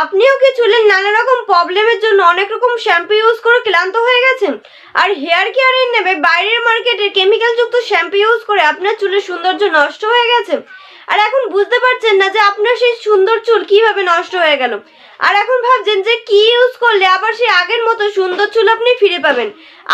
আপনিও কি চুলের নানা রকম প্রবলেমের জন্য অনেক রকম শ্যাম্পু ইউজ করে ক্লান্ত হয়ে গেছেন আর হেয়ার কেয়ারের নেবে বাইরের মার্কেটের কেমিক্যাল যুক্ত শ্যাম্পু ইউজ করে আপনার চুলের সৌন্দর্য নষ্ট হয়ে গেছে আর এখন বুঝতে পারছেন না যে আপনার সেই সুন্দর চুল কিভাবে নষ্ট হয়ে গেল আর এখন ভাবছেন যে কি ইউজ করলে আবার সেই আগের মতো সুন্দর চুল আপনি ফিরে পাবেন।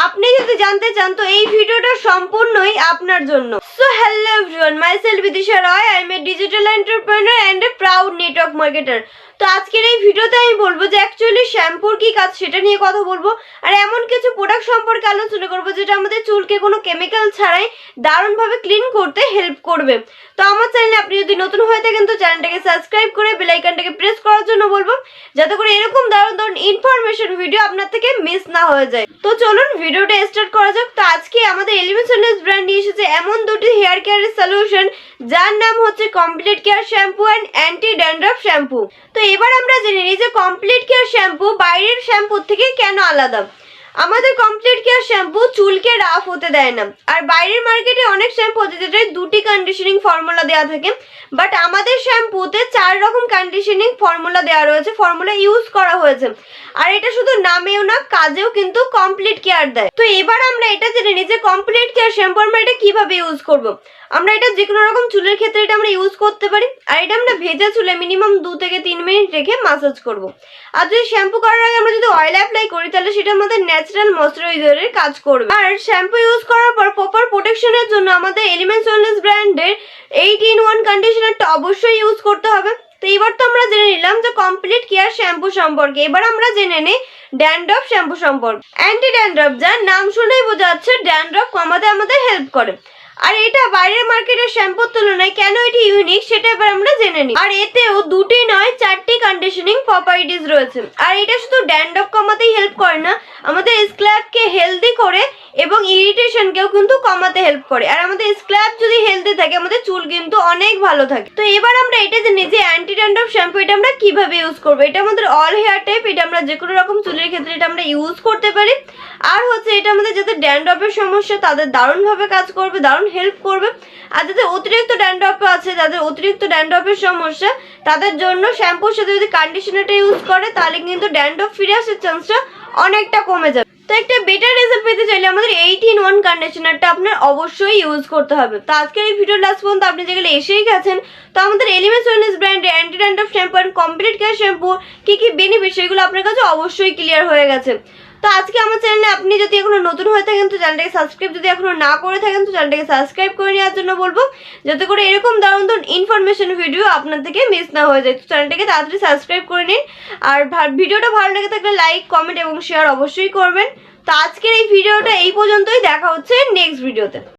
আপনি যদি জানতে চান তো এই ভিডিওটা সম্পূর্ণই আপনার জন্য। So hello everyone, myself Bidisha Roy, I am a digital entrepreneur and a proud network marketer. তো আজকের এই ভিডিওতে আমি বলবো যে অ্যাকচুয়ালি শ্যাম্পুর কি কাজ সেটা নিয়ে কথা বলবো আর এমন কিছু প্রোডাক্ট সম্পর্কে আলোচনা করবো যেটা আমাদের চুলকে কোনো কেমিক্যাল ছাড়াই দারুণভাবে ক্লিন করতে হেল্প করবে। তো আমার চ্যানেলে আপনি যদি নতুন হয়ে থাকেন তো চ্যানেলটাকে সাবস্ক্রাইব করে বেল আইকনটাকে প্রেস করার জন্য বলবো, যাতে করে এরকম দারুণ দারুণ ইনফরমেশন ভিডিও আপনার থেকে মিস না হয়ে যায়। তো চলুন ভিডিওটা স্টার্ট করা যাক। তো আজকে আমাদের এলিমেন্টস ওয়েলনেস ব্র্যান্ড নিয়ে এসেছে এমন দুটি হেয়ার কেয়ারের সলিউশন যার নাম হচ্ছে complete care shampoo and anti dandruff shampoo. তো এবার আমরা জেনে নিই যে কমপ্লিট কেয়ার শ্যাম্পু বাইরের শ্যাম্পু থেকে কেন আলাদা। আমাদের কমপ্লিট কেয়ার শ্যাম্পু চুলকে রাফ হতে দেয় না, আর বাইরের মার্কেটে অনেক শ্যাম্পু আছে যেটায় দুটি কন্ডিশনিং ফর্মুলা দেওয়া থাকে, বাট আমাদের শ্যাম্পুতে 4 রকম কন্ডিশনিং ফর্মুলা দেওয়া রয়েছে, ফর্মুলা ইউজ করা হয়েছে। আর এটা শুধু নামেও না কাজেও কিন্তু কমপ্লিট কেয়ার দেয়। তো এবার আমরা এটা জেনে নিই যে কমপ্লিট কেয়ার শ্যাম্পু আমরা এটা কিভাবে ইউজ করব। আমরা এটা যে কোনো রকম চুলের ক্ষেত্রে এটা আমরা ইউজ করতে পারি। আর এটা আমরা ভেজা চুলে মিনিমাম 2 থেকে 3 মিনিট রেখে মাসাজ করব। আর যদি শ্যাম্পু করার আগে আমরা যদি অয়েল অ্যাপ্লাই করি তাহলে সেটা আমাদের ন্যাচারাল ময়শ্চারাইজারের কাজ করবে। আর শ্যাম্পু ইউজ করার পর প্রপার প্রোটেকশনের জন্য আমাদের এলিমেন্টস ওয়েলনেস ব্র্যান্ডের 8-in-1 কন্ডিশনারটা অবশ্যই ইউজ করতে হবে। তো এবার তো আমরা জেনে নিলাম যে কমপ্লিট কেয়ার শ্যাম্পু সম্পর্কে। এবার আমরা জেনে নেই ড্যান্ড্রফ শ্যাম্পু সম্পর্কে। অ্যান্টি ড্যান্ড্রফ, যার নাম শুনেই বোঝা যাচ্ছে ড্যান্ড্রফ কমাতে আমাদের হেল্প করে। আর এটা বাইরের মার্কেটের শ্যাম্পুর তুলনায় কেন এটি ইউনিক সেটা এবার আমরা জেনে নিই। আর এতেও 2টি নয় 4টি কন্ডিশনিং প্রপার্টিজ রয়েছে। আর এটা শুধু ড্যান্ড্রফ কমাতেই হেল্প করে না, আমাদের স্ক্ল্যাপকে হেলদি করে এবং ইরিটেশনকেও কিন্তু কমাতে হেল্প করে। আর আমাদের স্ক্ল্যাপ যদি হেলদি থাকে আমাদের চুল কিন্তু অনেক ভালো থাকে। তো এবার আমরা এটা জেনে যে অ্যান্টি ড্যান্ড্রফ শ্যাম্পু এটা আমরা কিভাবে ইউজ করবো। এটা আমাদের অল হেয়ার টাইপ, এটা আমরা যে কোনো রকম চুলের ক্ষেত্রে এটা আমরা ইউজ করতে পারি। আর হচ্ছে এটা আমাদের যাদের ড্যান্ড্রফের সমস্যা তাদের দারুণভাবে কাজ করবে, দারুণ হেল্প করবে। আর যাদের অতিরিক্ত ড্যান্ড্রফ আছে, যাদের অতিরিক্ত ড্যান্ড্রফের সমস্যা তাদের জন্য শ্যাম্পুর সাথে যদি কন্ডিশনারটা ইউজ করে তাহলে কিন্তু ড্যান্ড্রফ ফিরে আসার চান্সটা অনেকটা কমে যাবে। তো একটা বেটার রেজাল্ট পেতে চাইলে আমাদের 8-in-1 কন্ডিশনারটা আপনার অবশ্যই ইউজ করতে হবে। তো আজকের এই ভিডিও লাস্ট পর্যন্ত আপনি যেগুলো এসেই গেছেন তো আমাদের এলিমেন্টস ওয়েলনেস ব্র্যান্ডের anti dandruff shampoo and complete care shampoo কি কি বেনিফিট সেগুলো আপনার কাছে অবশ্যই ক্লিয়ার হয়ে গেছে। তো আজকে আমার চ্যানেলে আপনি যদি এখনো নতুন হয়ে থাকেন তো চ্যানেলটাকে সাবস্ক্রাইব যদি এখনো না করে থাকেন তো চ্যানেলটাকে সাবস্ক্রাইব করে নেওয়ার জন্য বলবো, যাতে করে এরকম দারুণ দারুণ ইনফরমেশন ভিডিও আপনার থেকে মিস না হয়ে যায়। তো চ্যানেলটাকে তাড়াতাড়ি সাবস্ক্রাইব করে নিন। আর ভিডিওটা ভালো লেগে থাকলে লাইক কমেন্ট এবং শেয়ার অবশ্যই করবেন। তো আজকের এই ভিডিওটা এই পর্যন্তই, দেখা হচ্ছে নেক্সট ভিডিওতে।